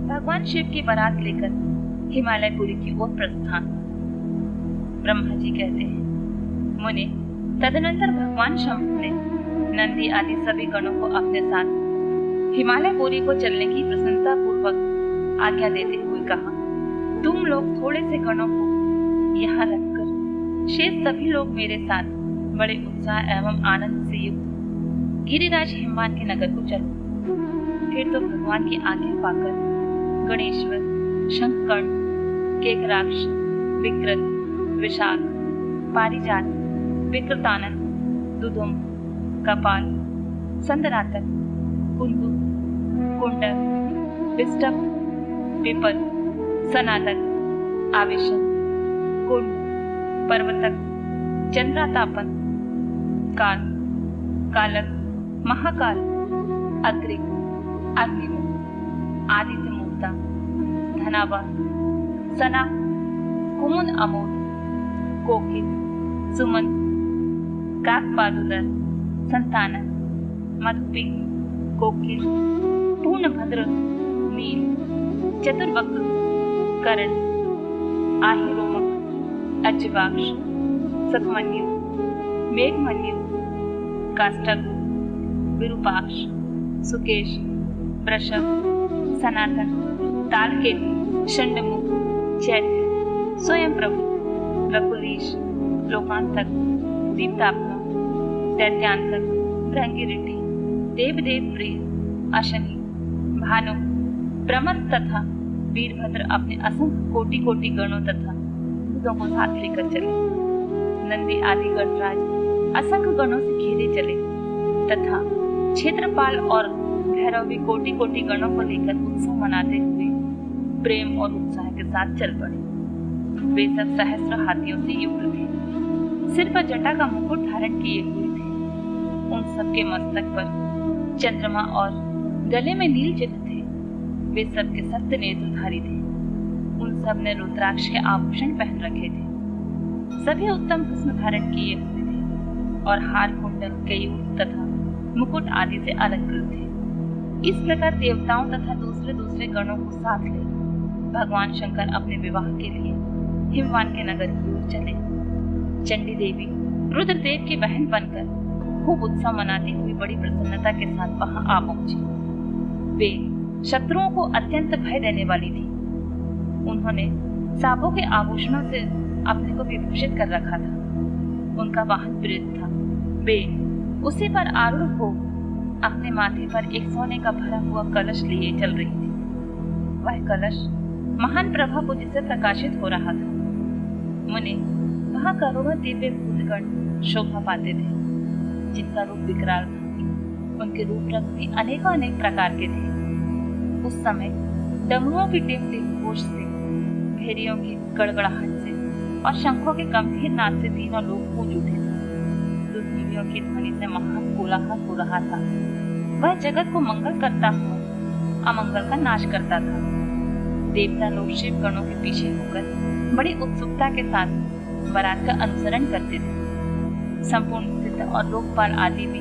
भगवान शिव की बारात लेकर हिमालयपुरी की ओर प्रस्थान। ब्रह्मा जी कहते हैं, मुने, तदनंतर भगवान शंभु ने नंदी आदि सभी गणों को अपने साथ हिमालयपुरी को चलने की प्रसन्नता पूर्वक आज्ञा देते हुए कहा, तुम लोग थोड़े से गणों को यहाँ रखकर शेष सभी लोग मेरे साथ बड़े उत्साह एवं आनंद से युक्त गिरिराज हिमवान के नगर को चलो। फिर तो भगवान की आज्ञा पाकर गणेश्वर, शंखकर्ण, केकराक्ष, विकृत, विशाल, पारिजात, विकृतानंद, दुदुम, कपाल, संदरातक, कुंदु, कुंडक, विष्टप, पिपल, सनातक, आवेशन, कुंड, पर्वतक, चंद्रातापन, काल, कालक, महाकाल, अग्रिक, अग्निमुख, आदित्य मूर्ता, धनावा, सना, कुमुद अमोद, कोकिल, सुमन, काकपादुदर, संतानन, मधुपी, कोकिल, पूर्णभद्र, नील, चतुर्वक्र, करण, आहिरोमक, अज्जवाक्ष, सतमन्यु, मेघमन्यु, काष्ठक, विरूपाक्ष, सुकेश, वृषभ, सनातन, तालकेतु, षंडमुख, चैत्य, स्वयं प्रभु, प्रकुलीश, लोकांतक, दीप्तात्मा, दैत्यांतक, भृंगिरिटी, देवदेव प्रिय, अशनि, भानु, प्रमथ तथा वीरभद्र अपने असंख्य कोटि कोटि गणों तथा दूतों को साथ लेकर चले। नंदी आदि गणराज असंख्य गणों से घिरे चले तथा क्षेत्रपाल और भैरव भी कोटि कोटि गणों को लेकर उत्सव मनाते हुए प्रेम और उत्साह के साथ चल पड़े। वे सब सहस्त्र हाथियों से युक्त थे, सिर पर जटा का मुकुट धारण किए हुए थे। उन सबके मस्तक पर चंद्रमा और गले में नील चिन्ह थे। वे सबके सप्त नेत्रधारी थे। उन सब ने रुद्राक्ष के आभूषण पहन रखे थे। सभी उत्तम भस्म धारण किए हुए थे और हार, कुंडल, केयूर तथा मुकुट आदि से अलंकृत थे। इस प्रकार देवताओं तथा दूसरे दूसरे गणों को साथ ले भगवान शंकर अपने विवाह के लिए हिमवान के नगर की ओर चले। चंडी देवी रुद्रदेव की बहन बनकर खूब उत्सव मनाती हुई बड़ी प्रसन्नता के साथ वहां आ पहुंची। वे शत्रुओं को अत्यंत भय देने वाली थी। उन्होंने सांपों के आभूषणों से अपने को विभूषित कर रखा था। उनका वाहन प्रेत था। वे उसी पर आरूढ़ हो अपने माथे पर एक सोने का भरा हुआ कलश लिए चल रही थी। वह कलश महान प्रभा पुंज से प्रकाशित हो रहा था। मुने, वहां करोड़ों दिव्य भूतगण शोभा पाते थे, जिनका रूप विकराल था। उनके रूप रंग भी अनेकों अनेक प्रकार के थे। उस समय डमरुओं की टिम टिम घोष से, भेड़ियों की गड़गड़ाहट से और शंखों के गंभीर नाद से तीनों लोग गूंज उठे थे। दुर्निमियों की ध्वनि से महान कोलाहल हो रहा था। वह जगत को मंगल करता हुआ अमंगल का नाश करता था। देवता लोग शिव गणों के पीछे होकर बड़ी उत्सुकता के साथ बारात का अनुसरण करते थे। संपूर्ण सिद्ध और लोकपाल आदि भी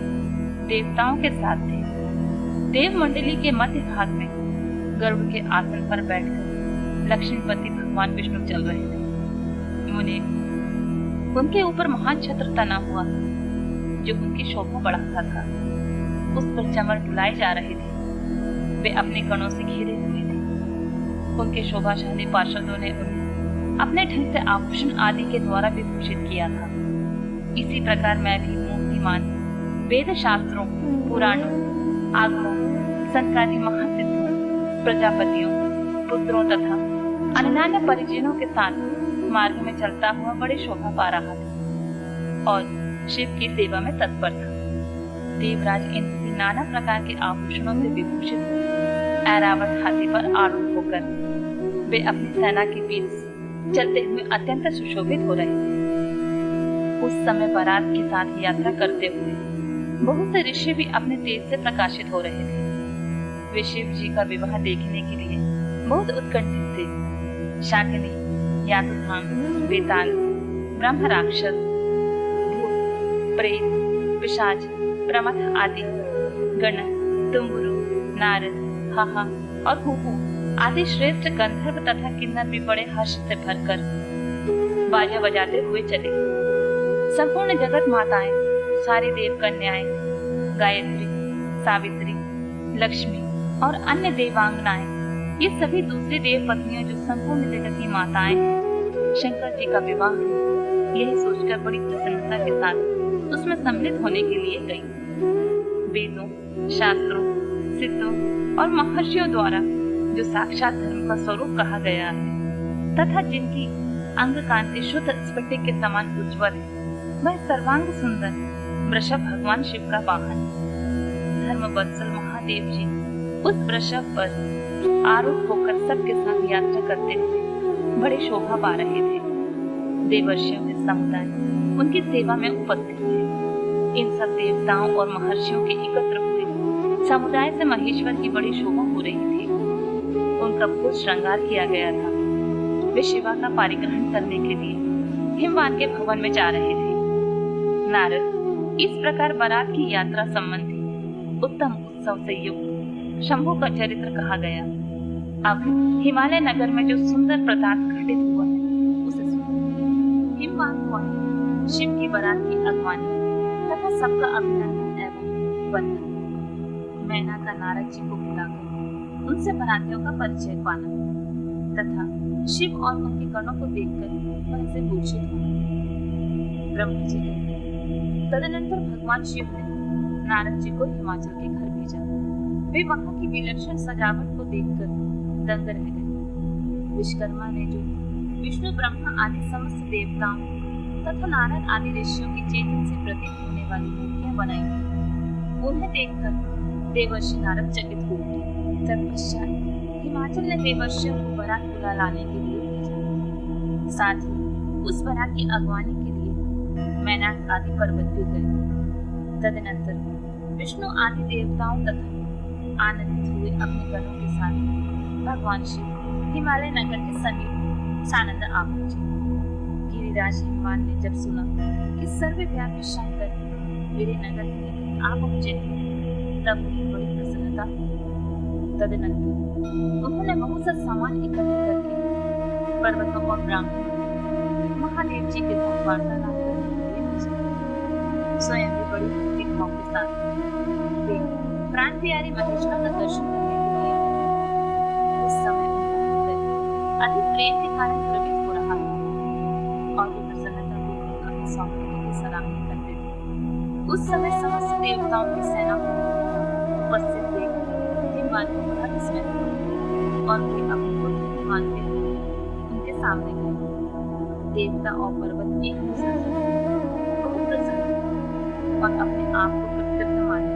देवताओं के साथ थे। देव मंडली के मध्य भाग में गरुड़ के आसन पर बैठकर लक्ष्मीपति भगवान विष्णु चल रहे थे। मुने, उनके ऊपर महान छत्र तना हुआ जो उनकी शोभा बढ़ाता था। उस पर चमर डुलाए जा रहे थे। वे अपने गणों से घिरे हुए थे। उनके शोभाशाली पार्षदों ने उन्हें अपने ढंग से आभूषण आदि के द्वारा विभूषित किया था। इसी प्रकार मैं भी मूर्तिमान वेद शास्त्रों, पुराणों, आगमों, संकादि महासिद्धों, प्रजापतियों, पुत्रों तथा अन्य परिजनों के साथ मार्ग में चलता हुआ बड़ी शोभा पा रहा था और शिव की सेवा में तत्पर था। देवराज इन नाना प्रकार के आभूषणों से विभूषित ऐरावत हाथी पर आरूढ़ होकर वे अपनी सेना के बीच चलते हुए अत्यंत सुशोभित हो रहे थे। उस समय बारात के साथ यात्रा करते हुए बहुत से ऋषि भी अपने तेज से प्रकाशित हो रहे थे। वे शिव जी का विवाह देखने के लिए बहुत उत्कंठित थे। शाकिनी, यातुधाम, बेताल, ब्रह्म राक्षस, भूत, प्रेत, पिशाच, प्रमथ आदि गण, तुम्बुरु, नारद, हाहा और हुहु आदि श्रेष्ठ गंधर्व तथा किन्नर भी बड़े हर्ष से भरकर बाजा बजाते हुए चले। संपूर्ण जगत माताएं, सारी देव कन्याएं, गायत्री, सावित्री, लक्ष्मी और अन्य देवांगनाएं, ये सभी दूसरी देव पत्नियां जो संपूर्ण जगत की माताएं हैं, शंकर जी का विवाह यही सोचकर बड़ी प्रसन्नता के साथ उसमें सम्मिलित होने के लिए गई। वेदों, शास्त्रों, सिद्धों और महर्षियों द्वारा जो साक्षात धर्म का स्वरूप कहा गया है तथा जिनकी अंग कांति शुद्ध स्फटिक के समान उज्ज्वल है, वह सर्वांग सुंदर वृषभ भगवान शिव का वाहन। धर्म वत्सल महादेव जी उस वृषभ पर आरूढ़ होकर सबके साथ यात्रा करते हुए बड़े शोभा पा रहे थे। देवर्षियों के समुदाय उनकी सेवा में उपस्थित थे। इन सब देवताओं और महर्षियों के एकत्र हुए समुदाय से महेश्वर की बड़ी शोभा हो रही थी। उनका बहुत श्रृंगार किया गया था। वे शिवा का पारिग्रहण करने के लिए हिमवान के भवन में जा रहे थे। नारद इस प्रकार बारात की यात्रा संबंधी उत्तम उत्सव से युक्त शंभु का चरित्र कहा गया। अब हिमालय नगर में जो सुंदर प्रताप घटित हुआ है उसे सुनो। हिमवान हुआ शिव की बारात की अगवानी तथा सबका अभिनंदन एवं वंदन। मैना का नारद जी को बुलाकर उनसे बारातियों का परिचय पाना तथा शिव और उनके गणों को देखकर वह से मूर्छित होना। ब्रह्मा जी कहते हैं, तदनंतर भगवान शिव ने नारद जी को हिमाचल के घर भेजा। वे वहां की विलक्षण सजावट को देखकर दंग रह गए। विश्वकर्मा ने जो विष्णु ब्रह्मा आदि समस्त देवताओं तथा नारद आदि ऋषियों की चेतन से प्रतीत होने वाली मूर्तियां बनाई थी, उन्हें देखकर देवर्षि नारद चकित हो उठे। तत्पश्चात हिमाचल ने देवर्षियों को बारात बुला लाने के लिए भेजा। साथ ही उस बारात की अगवानी के लिए मैनाक आदि पर्वत भी गए। तदनंतर विष्णु आदि देवताओं तथा आनंदित हुए अपने गणों के साथ भगवान शिव हिमालय नगर के समीप सानंद आ पहुंचे। गिरिराज हिमवान ने जब सुना कि सर्वव्यापी शंकर मेरे नगर में आ पहुंचे तब उन्हें बड़ी प्रसन्नता हुई। तदनंतर उन्होंने बहुत सा सामान इकट्ठा करके पर्वतों और ब्राह्मणों महादेव जी के साथ वार्तालाप करने के लिए भेजा। स्वयं भी बड़ी भक्ति भाव के साथ वे प्राण प्यारे महेश्वर का दर्शन करने के लिए उस समय अधिक प्रेम के कारण द्रवित हो रहा था और वे प्रसन्नता पूर्वक अपने सौंदर्य की सराहना करते थे। उस समय समस्त देवताओं की सेना उपस्थित देख हिमवान को बड़ा विस्मय हुआ और वे अपने पुत्र मानते हुए उनके सामने गए। देवता और पर्वत एक दूसरे से बहुत प्रसन्न और अपने आप को कृतज्ञ माने।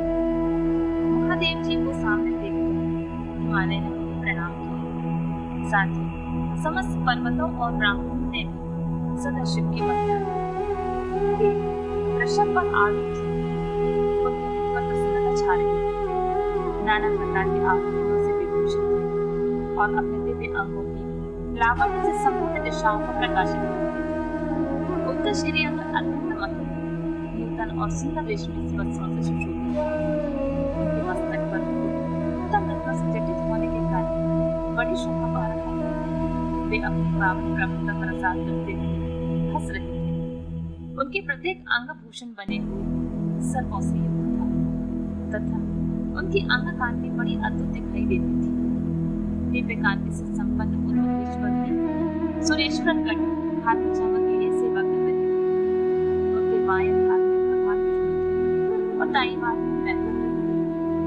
महादेव जी को सामने देखकर हिमालय ने प्रणाम किया। साथ ही समस्त पर्वतों और ब्राह्मणों ने भी सदाशिव की वंदना की। वृषभ पर आरूढ़ थे, उनके पर प्रसन्नता छा रही थी। नाना प्रकार के आभूषणों से विभूषित थे और अपने दिव्य अंगों की लावण्य से संपूर्ण दिशाओं को प्रकाशित करते थे। उनका शरीर अत्यंत मधुर, नूतन और सुंदर रेशमी वस्त्रों से सुशोभित था। उनके मस्तक पर उत्तम रत्नों से जटित होने के कारण बड़ी शोभा पा रहा था। वे अपनी पावन प्रभुता का प्रसाद करते हुए हंस रहे थे। उनके प्रत्येक अंगभूषण बने हुए सर्पों से युक्त था तथा उनकी अंग कांति बड़ी अद्भुत दिखाई देती थी। दिव्य कांति से संपन्न उन्मोहेश्वर की सुरेश्वर गण हाथ उठाकर के लिए सेवा कर रहे थे। उनके बाएं हाथ में भगवान विष्णु थे और दाईं हाथ में मैत्र,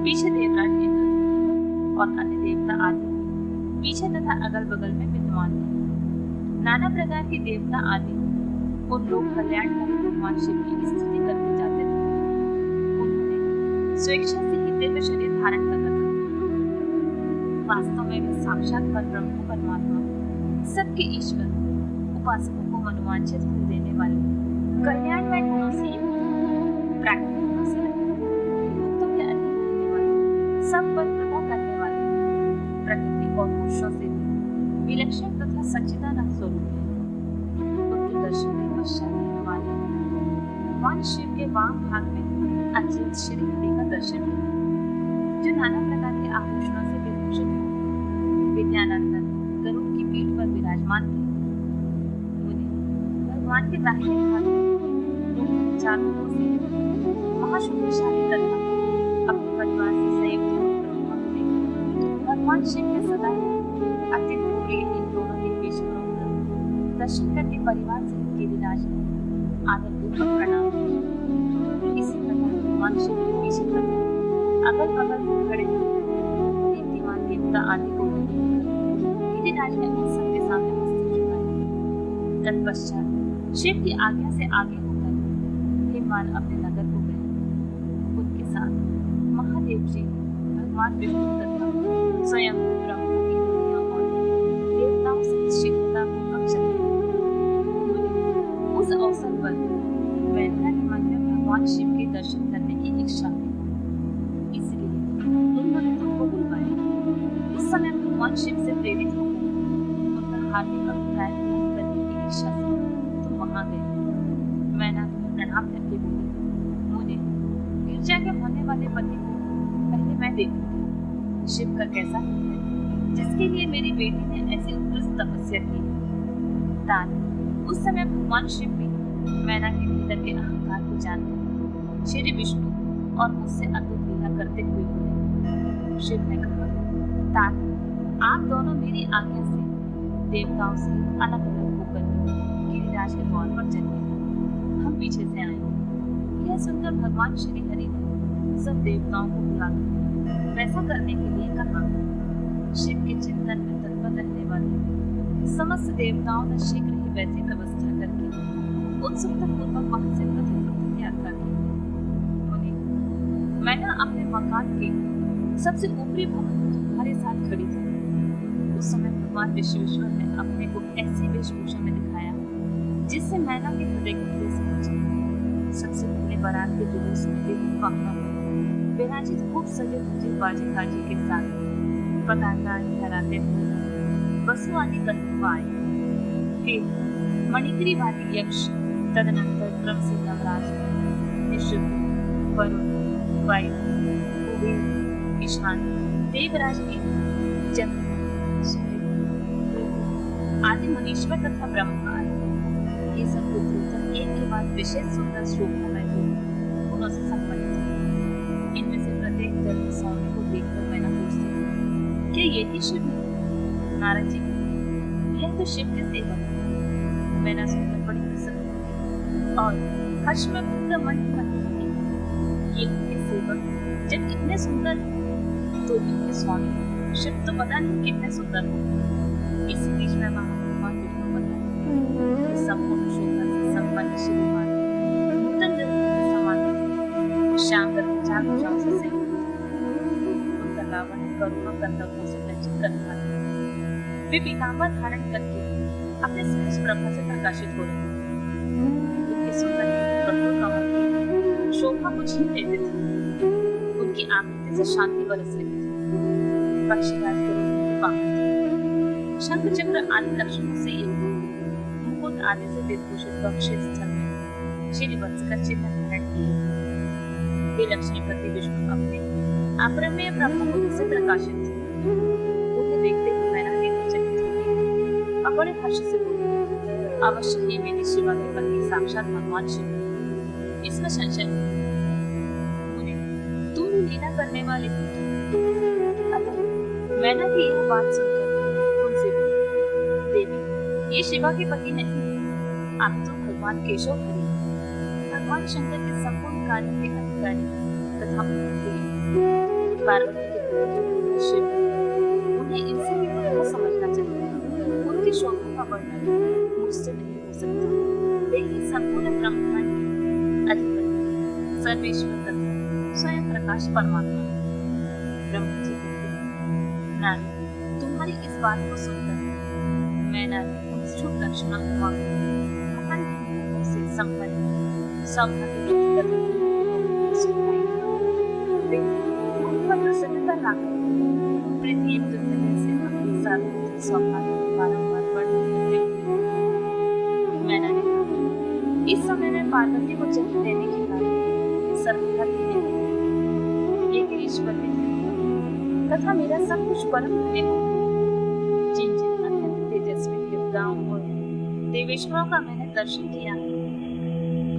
पीछे देवराज इंद्र थे और अन्य देवता आदि पीछे तथा अगल बगल में विद्यमान थे। नाना प्रकार के देवता आदि उन लोग कल्याणकारी भगवान शिव की स्तुति करते जाते थे। उन्होंने स्वेच्छा से दिव्य शरीर धारण कर रखा था। वास्तव में वे साक्षात परब्रह्म परमात्मा सबके ईश्वर उपासकों को मनोवांछित फल देने वाले कल्याणमय गुणों से युक्त प्राकृतिक गुणों से रहित भक्तों के अधीन रहने वाले सब पर कृपा करने वाले प्रकृति और पुरुषों से भी विलक्षण तथा सच्चिदानंद स्वरूप है। उनके दर्शन के पश्चात होने वाले भगवान शिव के वाम भाग में अचिंत श्री हरि का दर्शन है जो नाना प्रकार के आभूषणों से विभूषित है। वे विद्यानंदन गरुड़ की पीठ पर विराजमान थे। मुनि भगवान के दाहिने हाथ में चारों ओर से महाशक्तिशाली तथा अपने परिवार से संयुक्त प्रतिमा को देखा। भगवान शिव के सदा अत्यंत प्रिय इन दोनों दिव्येश्वरों का दर्शन करके परिवार से गिरिराज ने आदरपूर्वक प्रणाम किया। इसी प्रकार भगवान शिव के पीछे तथा अगल बगल में खड़े दीप्तिमान देवता आदि को गिरिराज ने उन सबके सामने मस्तक झुकाया। तत्पश्चात शिव की आज्ञा से आगे होकर हिमवान अपने नगर को गए। उनके साथ महादेव जी, भगवान विष्णु तथा स्वयं ब्रह्मा की कन्या और देवताओं से शीघ्रतापूर्वक चले। उस अवसर पर वैद्या के मन में भगवान शिव के दर्शन करने की इच्छा हुई, इसलिए उन्होंने तुमको बुलवाया। उस समय भगवान शिव से प्रेरित होकर उनका हार्दिक अभिप्राय करने की इच्छा से तुम वहां गए। मैना तुम्हें प्रणाम करके बोली, मुझे गिरजा के होने वाले पति को पहले मैं देखूंगी। शिव का कैसा है जिसके लिए मेरी बेटी ने ऐसी उत्कृष्ट तपस्या की। तार उस समय भगवान शिव भी मैना के भीतर के अहंकार को जानकर श्री विष्णु और मुझसे अद्भुत लीला करते हुए बोले। शिव ने कहा, तार आप दोनों मेरी आज्ञा से देवताओं से अलग अलग होकर गिरिराज के द्वार पर चले, हम पीछे से आए। यह सुनकर भगवान श्री हरि ने सब देवताओं को बुलाकर वैसा करने के लिए कहा। शिव के चिंतन में तत्पर रहने वाले समस्त देवताओं ने शीघ्र ही वैसी व्यवस्था करके उत्सुकता पूर्वक वहां से प्रति यात्रा की। मुनि मैना अपने मकान के सबसे ऊपरी भवन में तुम्हारे साथ खड़ी थी। उस समय भगवान विश्वेश्वर ने अपने को ऐसी वेशभूषा में दिखाया जिससे मैना के हृदय को ठेस पहुंची। सबसे पहले बारात के जुलूस में विभिन्न वाहनों में विराजित खूब सजे धजे बाजे गाजे के साथ पताका लहराते हुए वसु आदि गंधर्व आए। फिर मणिगिरी वाली यक्ष, तदनंतर क्रम से नवराज, निषुद्ध, वरुण, वायु, कुबेर, ईशान, देवराज, चंद्र, आदि मुनीश्वर तथा ब्रह्मा आए। ये सब पुत्रोत्तर एक के बाद विशेष सुंदर शोभामय गुणों से संपन्न थे। इनमें से प्रत्येक धर्म स्वामी को देखकर मैंने पूछती थी, क्या ये ही शिव है? नारद जी कहते, यह तो शिव के सेवक है। मैंने सुनकर बड़ी प्रसन्न हुई और हर्ष में उनका मन ही ये उनके सेवक जब इतने सुंदर हैं तो इनके स्वामी शिव तो पता नहीं कितने सुंदर हो। इसी बीच में भगवान विष्णु बताया, संपूर्ण शोभा से संपन्न श्रीमान नूतन जन्म के समान श्याम रंग चार भुजाओं से सहित उनका लावण्य करुणा गंधर्वों से लज्जित करता है। वे पीतांबर धारण करके अपने सहज प्रभा से प्रकाशित हो रहे थे। उनके सुंदर कठोर कमर की शोभा को छीन लेते थे। उनकी आकृति से शांति बरस रही थी। पक्षीराज के वाहन थे। शंख चक्र आदि लक्षणों से युक्त, मुकुट आदि से विभूषित बक्षी स्थल में श्री वत्स का चिन्ह धारण किए। वे लक्ष्मीपति विष्णु अपने अप्रमेय ब्रह्म बुद्धि से प्रकाशित थे। उन्हें देखते हुए मैंने चकित हुई और बड़े हर्ष से बोली, अवश्य ही मेरी शिवा के पति साक्षात भगवान शिव। इसमें संशय नहीं। तुम लीला करने वाले अतः मैंने भी यह बात सुनकर उनसे बोली, देवी ये शिवा के पति नहीं, आप तो भगवान केशव हरि, भगवान शंकर के संपूर्ण कार्यों के अधिकारी तथा पार्वती के पुत्र शिव। उन्हें इनसे भी बढ़कर समझना चाहिए। उनकी शोभा का वर्णन मुझसे नहीं हो सकता। वे ही संपूर्ण ब्रह्मांड के अधिपति, सर्वेश्वर तथा स्वयं प्रकाश परमात्मा। ब्रह्मा जी कहते हैं, नारद तुम्हारी इस बात को सुनकर मैंने उन शुभ लक्षणों महान से संपन्न सौभाग्य प्रसन्नता लाकर पृथ्वी से अपने सार्वभौमिक सौभाग्य बारंबार बढ़ते मैंने कहा, इस समय में पार्वती को जन्म देने के कारण सर्वथा ये गिरीश्वर तथा मेरा सब कुछ परम प्रेम देवेश्वरों का मैंने दर्शन किया।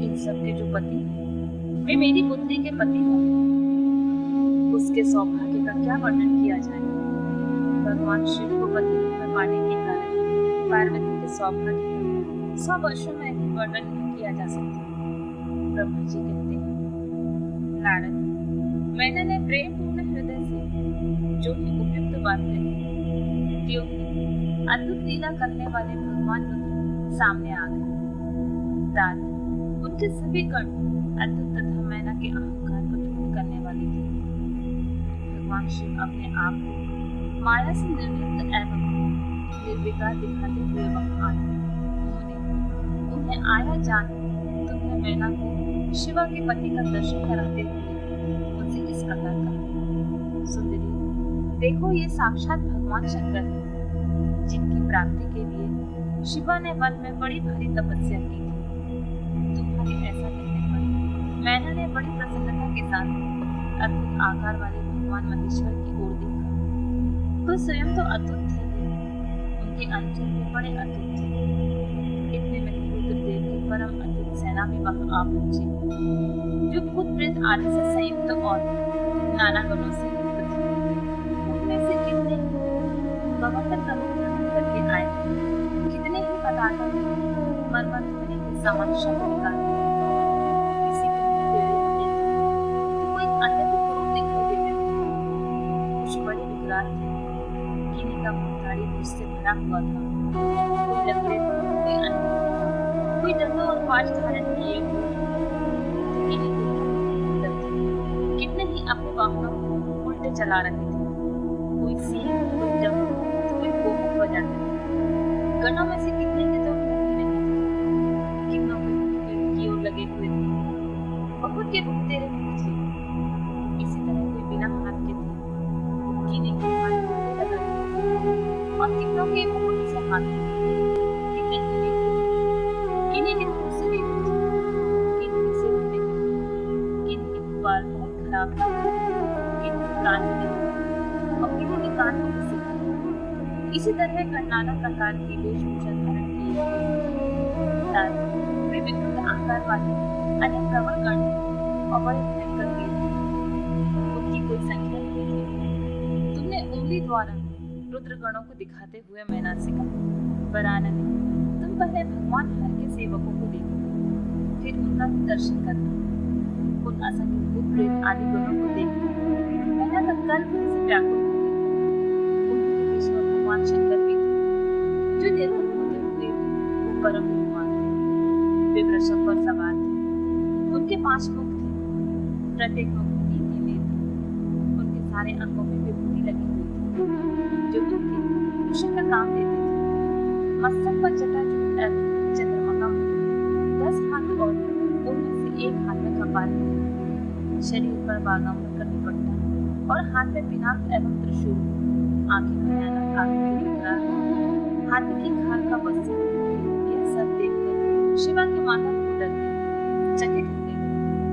इन सबके जो पति हैं, वे मेरी पुत्री के पति हैं। उसके सौभाग्य का क्या वर्णन किया जाए। भगवान शिव को पति रूप में पाने के कारण पार्वती के सौभाग्य का 100 वर्षों में भी वर्णन नहीं किया जा सकता। ब्रह्मा जी कहते हैं, नारद, मैंने प्रेम पूर्ण हृदय से जो ही उपयुक्त बात कही, त्यों ही अद्भुत लीला करने वाले भगवान रुद्र सामने आ गए। तात उनके सभी कण अद्भुत तथा मैना के अहंकार को दूर करने वाले थे। भगवान शिव अपने आप को माया से निर्लिप्त एवं निर्विकार दिखाते हुए वहां आए। उन्हें आया जान तुमने मैना को शिवा के पति का दर्शन कराते हुए उनसे इस प्रकार कहा, सुंदरी, देखो ये साक्षात भगवान शंकर है, जिनकी प्राप्ति के लिए शिवा ने वन में बड़ी भारी तपस्या की थी। तुम्हारे ऐसा कहने पर मैना ने बड़ी प्रसन्नता के साथ अद्भुत आकार वाले भगवान महेश्वर की ओर देखा। तो स्वयं तो अद्भुत थे, उनके अंचल में बड़े अद्भुत थे। इतने में रुद्रदेव की परम अद्भुत सेना भी वहां आ पहुंची, जो भूत प्रेत आदि से संयुक्त और नाना गणों से युक्त थे। उनमें से कितने गवर्नर का रूप धारण करके आए, कितने ही पदार्थों में मरमर ध्वनि के समान शब्द निकालते। किसी के मुंह टेढ़े होते थे, तो कोई अन्य रूप दिखाई देते थे। कुछ बड़े विकराल थे, किन्हीं का मुंह दाढ़ी मूछ से भरा हुआ था, कोई लकड़े, कोई अन्य, कोई दंडों और पांच धारण किए हुए, कितने ही अपने वाहनों को उल्टे चला रहे थे। कोई सींग, कोई डमरू, तो कोई गोमुख बजाते थे। गणों में से कितने के तो मुंह ही नहीं थे, कितनों के मुंह की ओर लगे हुए थे, बहुत के बहुत तेरे मुंह थे। इसी तरह कोई बिना हाथ के थे, किन्हीं के हाथ में लगा और कितनों के बहुत से हाथ थे, कितने ही नेत्र, किन्हीं के मुंह से नेत्र थे, किन्हीं के सिर होते थे, किन्हीं के बाल बहुत खराब थे, किन्हीं के कान होते थे और किन्हीं के कान बहुत से थे। इसी तरह का नाना प्रकार की वेशभूषा धारण किए वे विकृत आकार वाले अनेक प्रवर गण और बड़े भयंकर वीर थे। उनकी कोई संख्या नहीं थी। तुमने उंगली द्वारा रुद्र गणों को दिखाते हुए मैना से कहा, वरानने, तुम पहले भगवान हर के सेवकों को देखो, फिर उनका भी दर्शन करना। उन असंख्य भूत प्रेत आदि गणों को देखकर मैना तत्काल से व्याकुल हो गई। उनके बीच में भगवान शंकर भी थे, जो निर्गुण होते हुए भी परम भगवान थे। वे वृषभ पर सवार थे, उनके 5 मुख थे, प्रत्येक मुख में 3 नेत्र। उनके सारे अंगों में विभूति लगी हुई थी, जो उनके भूषण का काम देते थे। मस्तक पर जटाजूट एवं चंद्रमा का मुकुट, 10 हाथ और उनमें से 1 हाथ में कपाल, शरीर पर बागावत का दुपट्टा और हाथ में पिनाक एवं त्रिशूल, आंखें भयानक आंखें विकराल, हाथी की खाल का वस्त्र। यह सब देखकर शिवा की माता को डर गई, चकित हो गई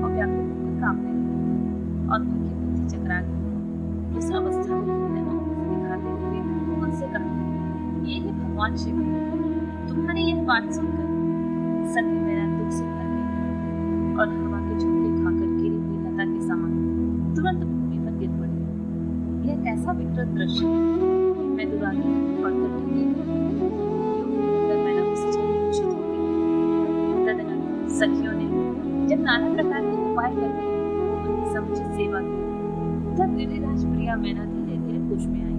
और व्याकुल होकर कांपने लगी और उनकी बुद्धि चकरा गई। उस अवस्था में उन्होंने आंखों से दिखाते हुए उनसे कहा, ये है भगवान शिव। तुम्हारी यह बात सुनकर सभी मेरा दुख से भर गई और हवा के झोंके खाकर गिरी हुई लता के समान तुरंत भूमि पर गिर पड़ी। यह कैसा विकृत दृश्य है। मैं दुरानी पड़कर ढली मैंने उससे मूर्छित हो गई। तदनंतर सखियों ने जब नाना प्रकार के उपाय करके उनकी समुचित सेवा की, तब गिरिराज प्रिया मैना धीरे धीरे होश में आई।